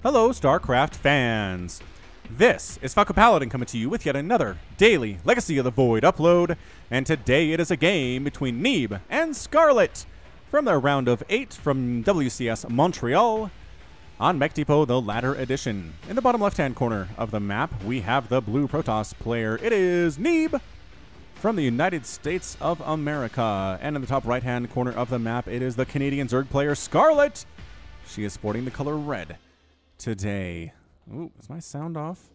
Hello, StarCraft fans. This is Falcon Paladin coming to you with yet another daily Legacy of the Void upload, and today it is a game between Neeb and Scarlett from their round of 8 from WCS Montreal on Mech Depot, the Ladder Edition. In the bottom left-hand corner of the map, we have the blue Protoss player. It is Neeb from the United States of America. And in the top right-hand corner of the map, it is the Canadian Zerg player, Scarlett. She is sporting the color red today. Ooh, is my sound off?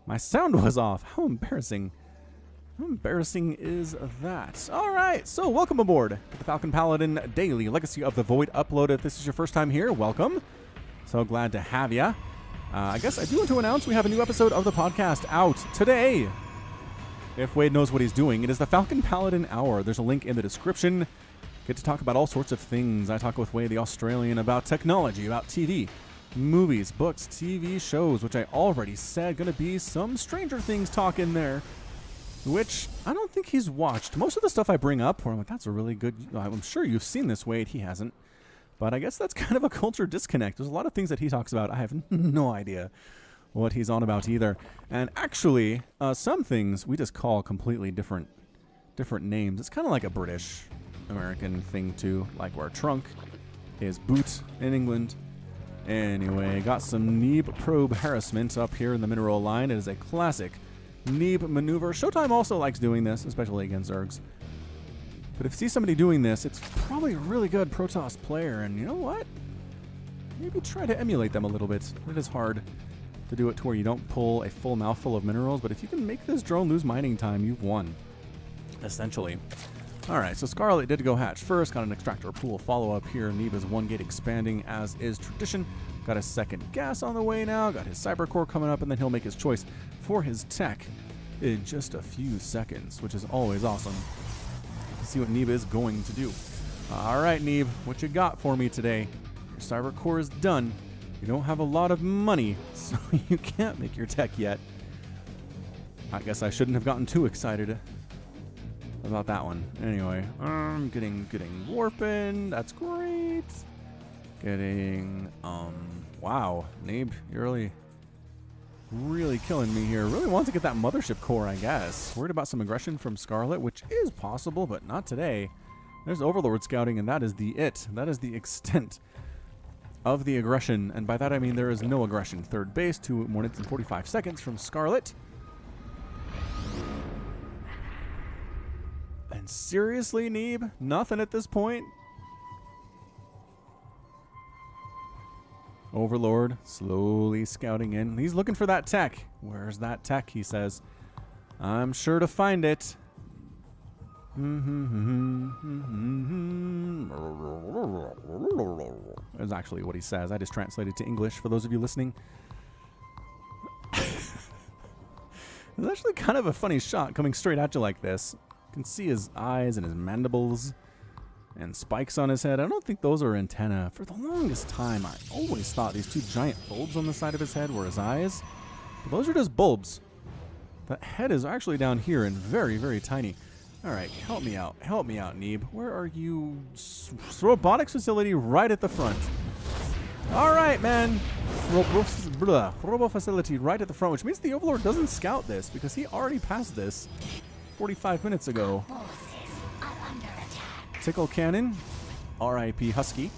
My sound was off. How embarrassing. How embarrassing is that? All right, so welcome aboard to the Falcon Paladin Daily Legacy of the Void upload. If this is your first time here, welcome. So glad to have ya. I guess I do want to announce we have a new episode of the podcast out today. If Wade knows what he's doing, it is the Falcon Paladin Hour. There's a link in the description. Get to talk about all sorts of things. I talk with Wade, the Australian, about technology, about TV, movies, books, TV shows, which I already said going to be some Stranger Things talk in there, which I don't think he's watched. Most of the stuff I bring up, where I'm like, that's a really good, I'm sure you've seen this, Wade. He hasn't. But I guess that's kind of a culture disconnect. There's a lot of things that he talks about. I have no idea what he's on about either. And actually, some things we just call completely different names. It's kind of like a British American thing too, like where trunk is boot in England. Anyway, got some Neeb probe harassment up here in the mineral line. It is a classic Neeb maneuver. Showtime also likes doing this, especially against Zergs. But if you see somebody doing this, it's probably a really good Protoss player. And you know what? Maybe try to emulate them a little bit. It is hard to do it to where you don't pull a full mouthful of minerals. But if you can make this drone lose mining time, you've won, essentially. All right, so Scarlett did go hatch first. Got an extractor pool follow-up here. Neeb is one gate expanding, as is tradition. Got a second gas on the way now. Got his cyber core coming up, and then he'll make his choice for his tech in just a few seconds, which is always awesome. Let's see what Neeb is going to do. All right, Neeb, what you got for me today? Your cyber core is done. You don't have a lot of money, so you can't make your tech yet. I guess I shouldn't have gotten too excited about that one. Anyway, getting warping. That's great. Getting, wow, Neeb, you're really killing me here. Really want to get that mothership core, I guess. Worried about some aggression from Scarlett, which is possible, but not today. There's Overlord scouting, and that is that is the extent of the aggression. And by that I mean there is no aggression. Third base, 2 minutes and 45 seconds from Scarlett. And seriously, Neeb? Nothing at this point? Overlord slowly scouting in. He's looking for that tech. Where's that tech, he says. I'm sure to find it. That's actually what he says. I just translated to English for those of you listening. It's actually kind of a funny shot coming straight at you like this. You can see his eyes and his mandibles and spikes on his head. I don't think those are antennae. For the longest time, I always thought these two giant bulbs on the side of his head were his eyes. But those are just bulbs. The head is actually down here and very, very tiny. All right, help me out. Help me out, Neeb. Where are you? Robotics facility right at the front. All right, man. Robo facility right at the front, which means the Overlord doesn't scout this because he already passed this 45 minutes ago. Tickle cannon. R.I.P. Husky.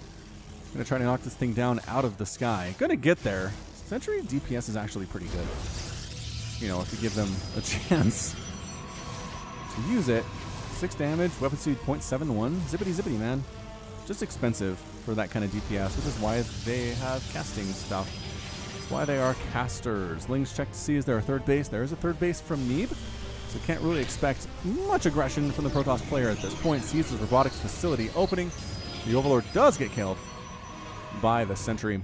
Gonna try to knock this thing down out of the sky. Gonna get there. Sentry DPS is actually pretty good. You know, if you give them a chance to use it. 6 damage, weapon speed 0.71. Zippity zippity, man. Just expensive for that kind of DPS, which is why they have casting stuff. That's why they are casters. Lings check to see is there a third base. There is a third base from Neeb. So can't really expect much aggression from the Protoss player at this point. Sees the robotics facility opening. The Overlord does get killed by the sentry.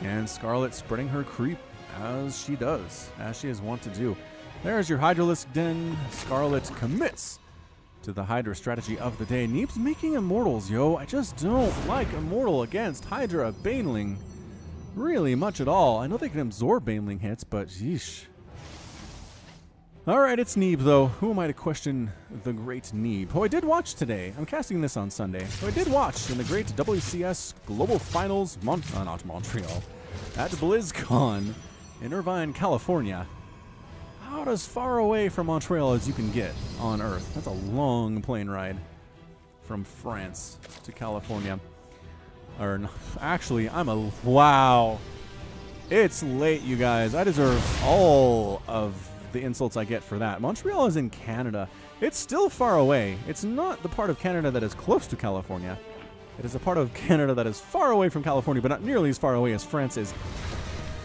And Scarlett spreading her creep as she does, as she is wont to do. There's your Hydralisk Den. Scarlett commits to the Hydra strategy of the day. Neeb's making immortals, yo. I just don't like immortal against Hydra Baneling really much at all. I know they can absorb Baneling hits, but yeesh. All right, it's Neeb, though. Who am I to question the great Neeb, who I did watch today? I'm casting this on Sunday. Who I did watch in the great WCS Global Finals, not Montreal, at BlizzCon in Irvine, California. About as far away from Montreal as you can get on Earth. That's a long plane ride from France to California. Or, no, actually, wow. It's late, you guys. I deserve all of the insults I get for that. Montreal is in Canada. It's still far away. It's not the part of Canada that is close to California. It is a part of Canada that is far away from California, but not nearly as far away as France is.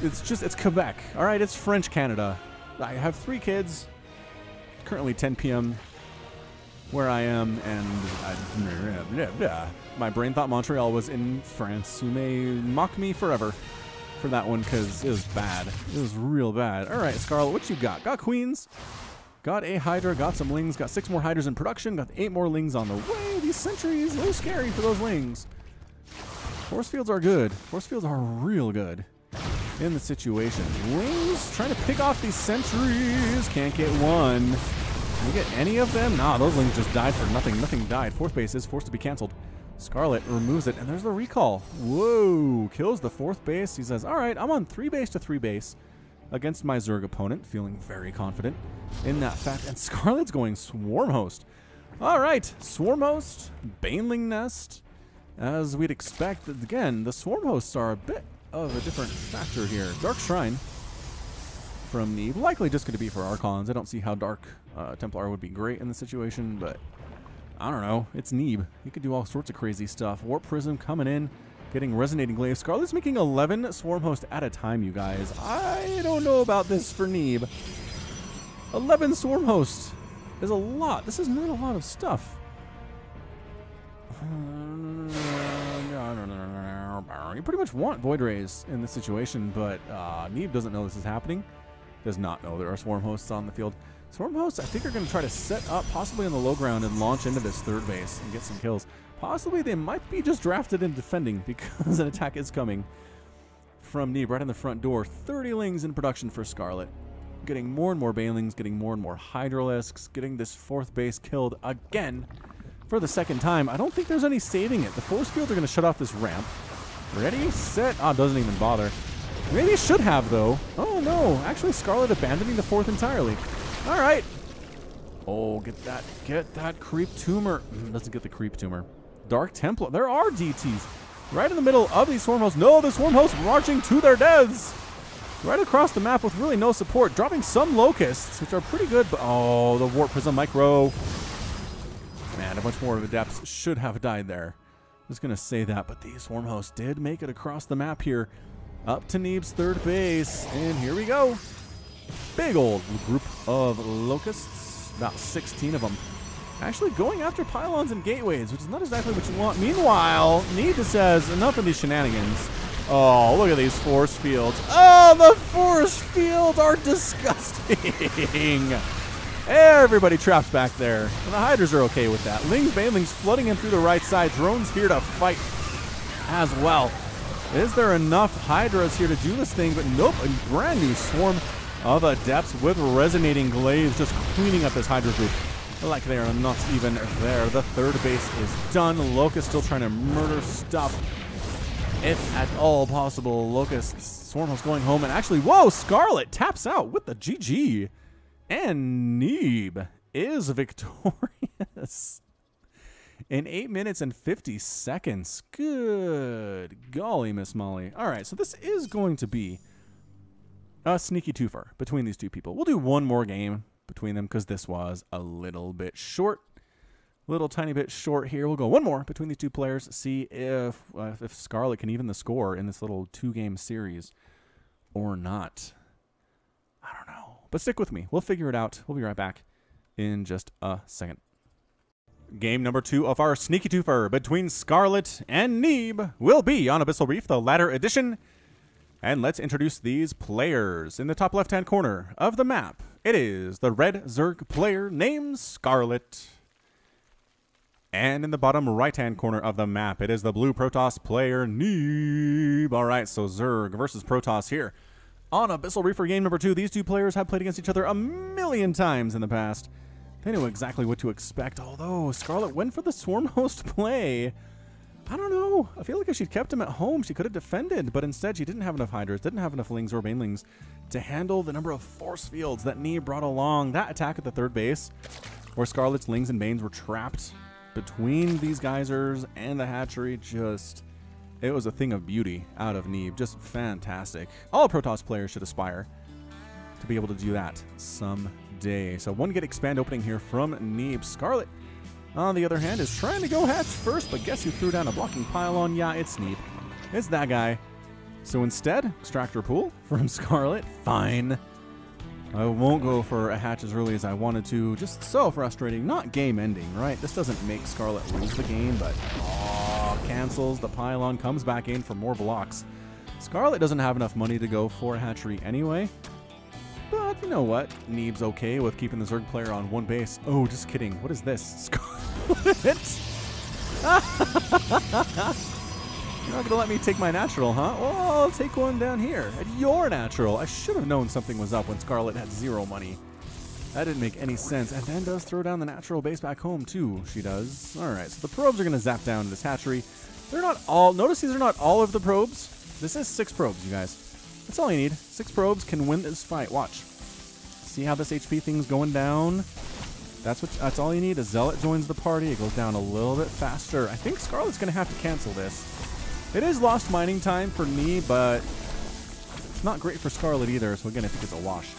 It's Quebec. All right, it's French Canada. I have 3 kids. Currently 10 p.m. where I am, and my brain thought Montreal was in France. You may mock me forever for that one because it was bad. It was real bad. All right, Scarlett, what you got? Got queens, got a Hydra, got some lings, got 6 more Hydras in production, got 8 more lings on the way. These sentries, a little scary for those lings. Force fields are good. Force fields are real good in the situation. Lings trying to pick off these sentries. Can't get one. Can we get any of them? Nah, those lings just died for nothing. Nothing died. 4th base is forced to be canceled. Scarlett removes it, and there's the recall. Whoa, kills the 4th base. He says, all right, I'm on 3 base to 3 base against my Zerg opponent, feeling very confident in that fact. And Scarlett's going Swarm Host. All right, Swarm Host, Baneling Nest. As we'd expect, again, the Swarm Hosts are a bit of a different factor here. Dark Shrine from Neeb, likely just going to be for Archons. I don't see how Dark Templar would be great in the situation, but I don't know. It's Neeb. He could do all sorts of crazy stuff. Warp Prism coming in, getting Resonating Glaive. Scarlett's making 11 Swarm Hosts at a time, you guys. I don't know about this for Neeb. 11 Swarm Hosts is a lot. This is not a lot of stuff. You pretty much want Void Rays in this situation, but Neeb doesn't know this is happening. Does not know there are Swarm Hosts on the field. Swarm Hosts, I think, are going to try to set up possibly on the low ground and launch into this 3rd base and get some kills. Possibly they might be just drafted in defending because an attack is coming from Neeb right in the front door. 30 lings in production for Scarlett. Getting more and more Banelings, getting more and more Hydralisks, getting this 4th base killed again for the 2nd time. I don't think there's any saving it. The force fields are going to shut off this ramp. Ready, set. Ah, doesn't even bother. Maybe it should have, though. Oh, no. Actually, Scarlett abandoning the 4th entirely. All right. Oh, get that creep tumor. Doesn't get the creep tumor. Dark Templar. There are DTs right in the middle of these Swarm Hosts. No, the Swarm Hosts marching to their deaths. Right across the map with really no support. Dropping some Locusts, which are pretty good. But oh, the Warp Prism Micro. Man, a bunch more of the Adepts should have died there. I was going to say that, but these Swarm Hosts did make it across the map here. Up to Neeb's 3rd base. And here we go. Big old group of Locusts. About 16 of them. Actually going after pylons and gateways, which is not exactly what you want. Meanwhile, Neeb says, enough of these shenanigans. Oh, look at these force fields. Oh, the force fields are disgusting. Everybody trapped back there. And the Hydras are okay with that. Lings, Banelings flooding in through the right side. Drones here to fight as well. Is there enough Hydras here to do this thing? But nope, a brand new swarm of Adepts with Resonating Glaives just cleaning up this Hydra group like they are not even there. The 3rd base is done. Locust still trying to murder stuff if at all possible. Locust Swarm Host going home, and actually, whoa, Scarlett taps out with the GG. And Neeb is victorious in 8 minutes and 50 seconds. Good golly, Miss Molly. All right, so this is going to be a sneaky twofer between these two people. We'll do one more game between them because this was a little bit short. Little tiny bit short here. We'll go one more between these two players. See if Scarlett can even the score in this little 2-game series or not. I don't know. But stick with me. We'll figure it out. We'll be right back in just a second. Game number 2 of our sneaky twofer between Scarlett and Neeb will be on Abyssal Reef, the latter edition. And let's introduce these players. In the top left-hand corner of the map, it is the red Zerg player named Scarlett. And in the bottom right-hand corner of the map, it is the blue Protoss player Neeb. All right, so Zerg versus Protoss here on Abyssal Reefer game number 2. These two players have played against each other a million times in the past. They knew exactly what to expect, although Scarlett went for the Swarm Host play. I don't know. I feel like if she'd kept him at home, she could have defended, but instead she didn't have enough Hydras, didn't have enough Lings or Banelings to handle the number of force fields that Neeb brought along. That attack at the third base, where Scarlett's Lings and Banes were trapped between these geysers and the hatchery, it was a thing of beauty out of Neeb. Just fantastic. All Protoss players should aspire to be able to do that someday. So one get expand opening here from Neeb. Scarlett, on the other hand, is trying to go hatch first, but guess who threw down a blocking pylon? Yeah, it's Neeb. It's that guy. So instead, extractor pool from Scarlett. Fine. I won't go for a hatch as early as I wanted to. Just so frustrating. Not game ending, right? This doesn't make Scarlett lose the game, but cancels. The pylon comes back in for more blocks. Scarlett doesn't have enough money to go for a hatchery anyway. But you know what? Neeb's okay with keeping the Zerg player on one base. Oh, just kidding. What is this? Scarlett? You're not going to let me take my natural, huh? Well, I'll take one down here at your natural. I should have known something was up when Scarlett had 0 money. That didn't make any sense. And then does throw down the natural base back home, too. She does. All right, so the probes are going to zap down this hatchery. They're not all... Notice these are not all of the probes. This is 6 probes, you guys. That's all you need. 6 probes can win this fight. Watch. See how this HP thing's going down? That's all you need. A Zealot joins the party. It goes down a little bit faster. I think Scarlett's going to have to cancel this. It is lost mining time for me, but it's not great for Scarlett either. So again, I think it's a wash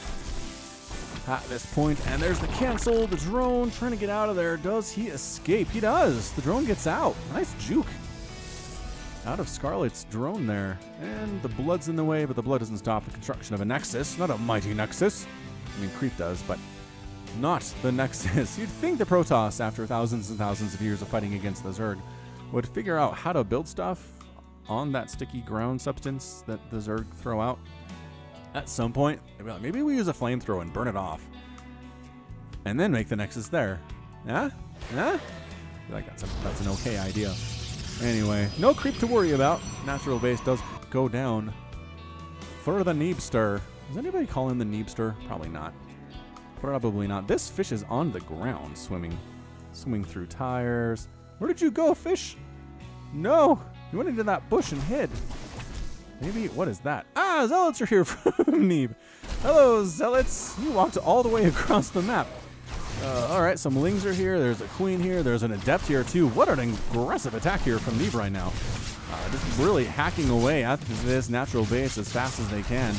at this point. And there's the cancel. The drone trying to get out of there. Does he escape? He does. The drone gets out. Nice juke out of Scarlett's drone there. And the blood's in the way, but the blood doesn't stop the construction of a Nexus. Not a mighty Nexus. I mean, Creep does, but not the Nexus. You'd think the Protoss, after thousands and thousands of years of fighting against the Zerg, would figure out how to build stuff on that sticky ground substance that the Zerg throw out. At some point, maybe we use a flamethrower and burn it off. And then make the Nexus there. Yeah? Yeah? I feel like that's an okay idea. Anyway, no creep to worry about. Natural base does go down for the Neebster. Does anybody call him the Neebster? Probably not. Probably not. This fish is on the ground swimming through tires. Where did you go, fish? No! You went into that bush and hid. Maybe, what is that? Ah, Zealots are here from Neeb. Hello, Zealots. You walked all the way across the map. Alright, some Lings are here. There's a Queen here. There's an Adept here, too. What an aggressive attack here from Neeb right now. Just really hacking away at this natural base as fast as they can.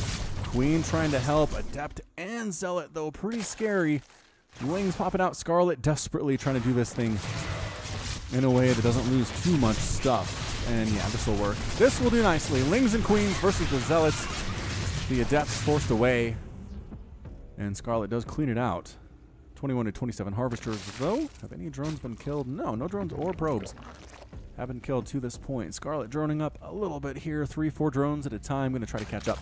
Queen trying to help. Adept and Zealot, though, pretty scary. Lings popping out. Scarlett desperately trying to do this thing in a way that doesn't lose too much stuff. And yeah, this will work. This will do nicely. Lings and Queens versus the Zealots. The Adepts forced away. And Scarlett does clean it out. 21 to 27 Harvesters, though. Have any drones been killed? No, no drones or probes have been killed to this point. Scarlett droning up a little bit here. 3-4 drones at a time. Going to try to catch up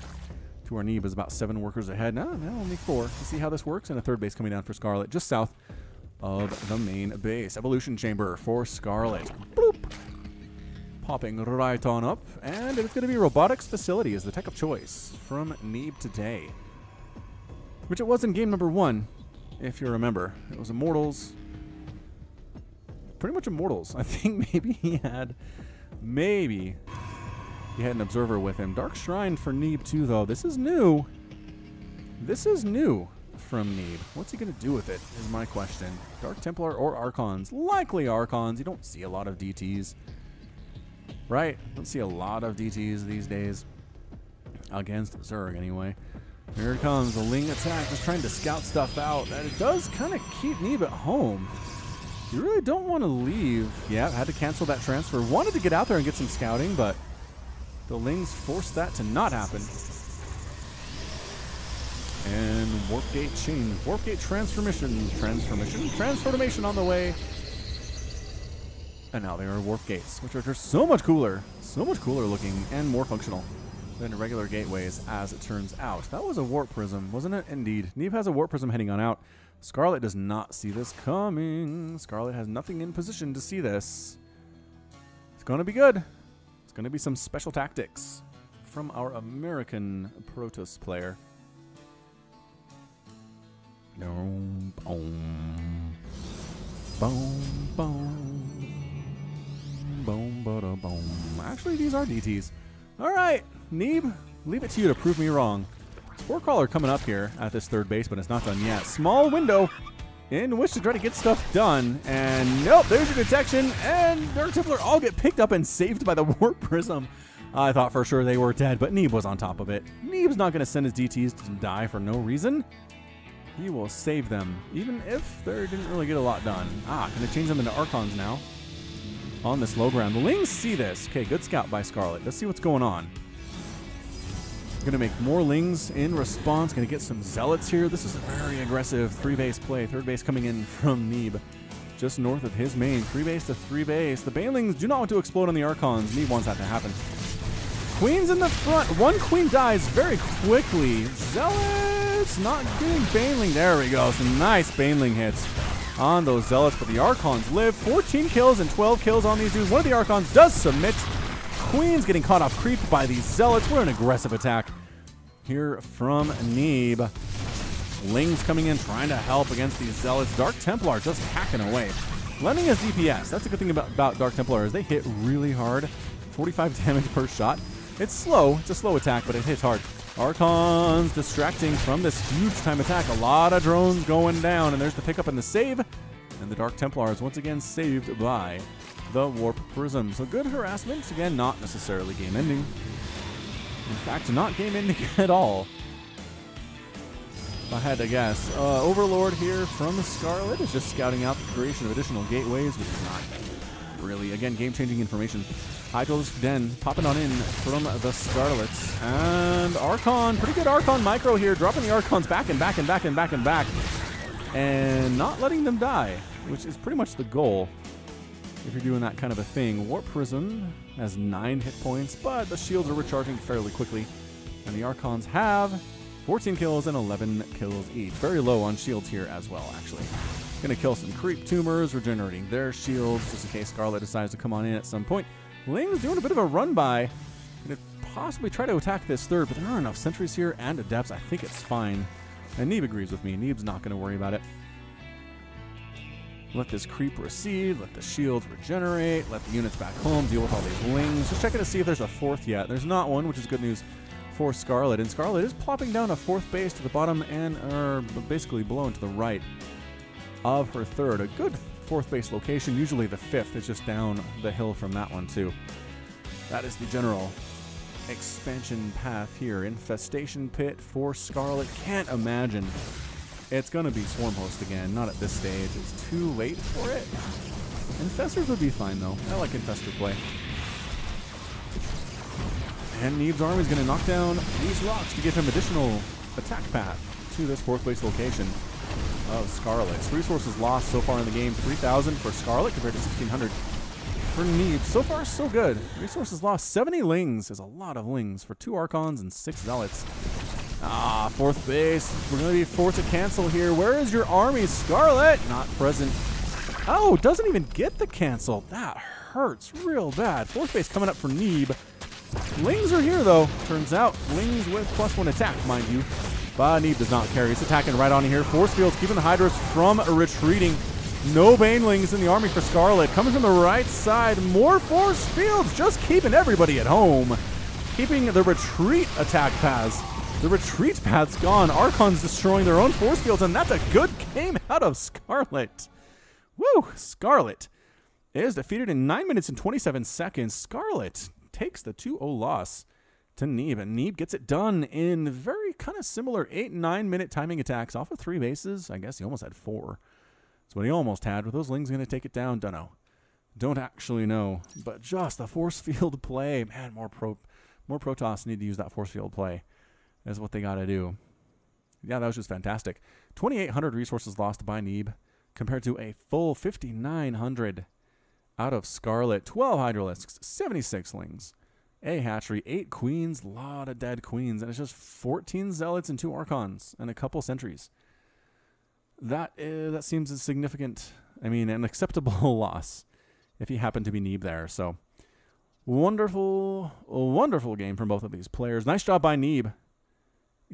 to our Neeb. Is about 7 workers ahead. No, only 4. Let's see how this works. And a third base coming down for Scarlett, just south of the main base. Evolution chamber for Scarlett. Bloop. Popping right on up. And it's going to be robotics facility as the tech of choice from Neeb today. Which it was in game number 1, if you remember. It was Immortals. Pretty much Immortals. I think maybe he had an observer with him. Dark Shrine for Neeb too, though. This is new. This is new from Neeb. What's he going to do with it is my question. Dark Templar or Archons? Likely Archons. You don't see a lot of DTs. Right? Don't see a lot of DTs these days. Against Zerg, anyway. Here it comes. A Ling attack. Just trying to scout stuff out. And it does kind of keep Neeb at home. You really don't want to leave. Yeah, had to cancel that transfer. Wanted to get out there and get some scouting, but the Lings forced that to not happen. And Warpgate chain. Warpgate transformation on the way. And now they are warp gates, which are just so much cooler looking and more functional than regular gateways, as it turns out. That was a warp prism, wasn't it? Indeed. Neeb has a warp prism heading on out. Scarlett does not see this coming. Scarlett has nothing in position to see this. It's going to be good. It's going to be some special tactics from our American Protoss player. Boom, boom, boom, boom, boom, boom, boom. Actually, these are DTs. All right, Neeb, leave it to you to prove me wrong. Spore Crawler coming up here at this third base, but it's not done yet. Small window in which to try to get stuff done. And nope, there's your detection. And Dark Templar all get picked up and saved by the Warp Prism. I thought for sure they were dead, but Neeb was on top of it. Neeb's not going to send his DTs to die for no reason. He will save them, even if they didn't really get a lot done. Ah, can I change them into Archons now? On this low ground. The Lings see this. Okay, good scout by Scarlett. Let's see what's going on. Gonna make more Lings in response. Gonna get some Zealots here. This is a very aggressive 3-base play. Third base coming in from Neeb, just north of his main. 3-base to 3-base. The Banelings do not want to explode on the Archons. Neeb wants that to happen. Queen's in the front. One Queen dies very quickly. Zealots not getting Baneling. There we go. Some nice Baneling hits on those Zealots, but the Archons live. 14 kills and 12 kills on these dudes. One of the Archons does submit. Queen's getting caught off creep by these Zealots. What an aggressive attack here from Neeb. Lings coming in, trying to help against these Zealots. Dark Templar just hacking away. Lending us DPS. That's a good thing about Dark Templar is they hit really hard. 45 damage per shot. It's slow. It's a slow attack, but it hits hard. Archons distracting from this huge time attack. A lot of drones going down, and there's the pickup and the save. And the Dark Templar is once again saved by the Warp Prism. So good harassment. Again, not necessarily game ending. In fact, not game ending at all. If I had to guess. Overlord here from Scarlett is just scouting out the creation of additional gateways, which is not really, again, game-changing information. Hydralisk Den popping on in from the Scarlets. And Archon, pretty good Archon micro here, dropping the Archons back and back and back and back and back. And not letting them die, which is pretty much the goal if you're doing that kind of a thing. Warp Prism has 9 hit points, but the shields are recharging fairly quickly. And the Archons have 14 kills and 11 kills each. Very low on shields here as well, actually. Gonna kill some creep tumors, regenerating their shields, just in case Scarlett decides to come on in at some point. Ling's doing a bit of a run by. Gonna possibly try to attack this third, but there are enough sentries here and adepts. I think it's fine. And Neeb agrees with me. Neeb's not gonna worry about it. Let this creep recede, let the shields regenerate, let the units back home deal with all these Lings. Just checking to see if there's a fourth yet. There's not one, which is good news for Scarlett. And Scarlett is plopping down a fourth base to the bottom and basically below and to the right of her third. A good fourth base location. Usually the fifth is just down the hill from that one too. That is the general expansion path here. Infestation pit for Scarlett. Can't imagine it's going to be Swarm Host again. Not at this stage. It's too late for it. Infestors would be fine though. I like Infestor play. And Neeb's army is going to knock down these rocks to give him additional attack path to this fourth base location of Scarlett's. Resources lost so far in the game, 3,000 for Scarlett compared to 1,600 for Neeb. So far, so good. Resources lost. 70 Lings is a lot of Lings for 2 Archons and 6 Zealots. Ah, fourth base. We're going to be forced to cancel here. Where is your army, Scarlett? Not present. Oh, doesn't even get the cancel. That hurts real bad. Fourth base coming up for Neeb. Lings are here, though. Turns out, Lings with +1 attack, mind you. But Neeb does not care. He's attacking right on here. Force fields keeping the Hydras from retreating. No Banelings in the army for Scarlett. Coming from the right side. More force fields. Just keeping everybody at home. Keeping the retreat attack paths. The retreat path's gone. Archon's destroying their own force fields, and that's a good game out of Scarlett. Woo! Scarlett is defeated in 9 minutes and 27 seconds. Scarlett takes the 2-0 loss to Neeb, and Neeb gets it done in very kind of similar 8 and 9 minute timing attacks off of 3 bases. I guess he almost had 4. That's what he almost had. Were those Lings going to take it down? Don't know. Don't actually know. But just the force field play. Man, more Protoss need to use that force field play. Is what they got to do. Yeah, that was just fantastic. 2,800 resources lost by Neeb compared to a full 5,900 out of Scarlett. 12 Hydralisks, 76 Lings, a hatchery, 8 Queens, a lot of dead Queens, and it's just 14 Zealots and 2 Archons and a couple sentries. That seems a significant, I mean, an acceptable loss if he happened to be Neeb there. So Wonderful, wonderful game from both of these players. Nice job by Neeb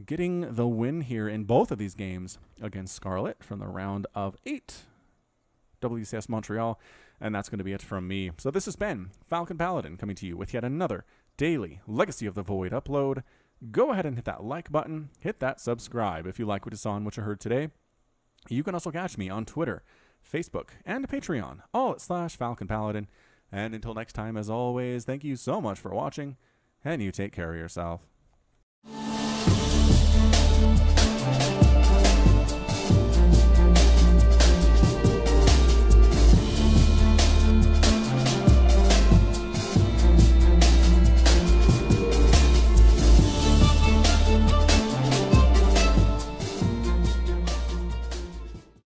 getting the win here in both of these games against Scarlett from the round of 8. WCS Montreal, and that's going to be it from me. So this has been Falcon Paladin coming to you with yet another daily Legacy of the Void upload. Go ahead and hit that like button, hit that subscribe if you like what you saw and what you heard today. You can also catch me on Twitter, Facebook, and Patreon, all at /Falcon Paladin. And until next time, as always, thank you so much for watching, and you take care of yourself.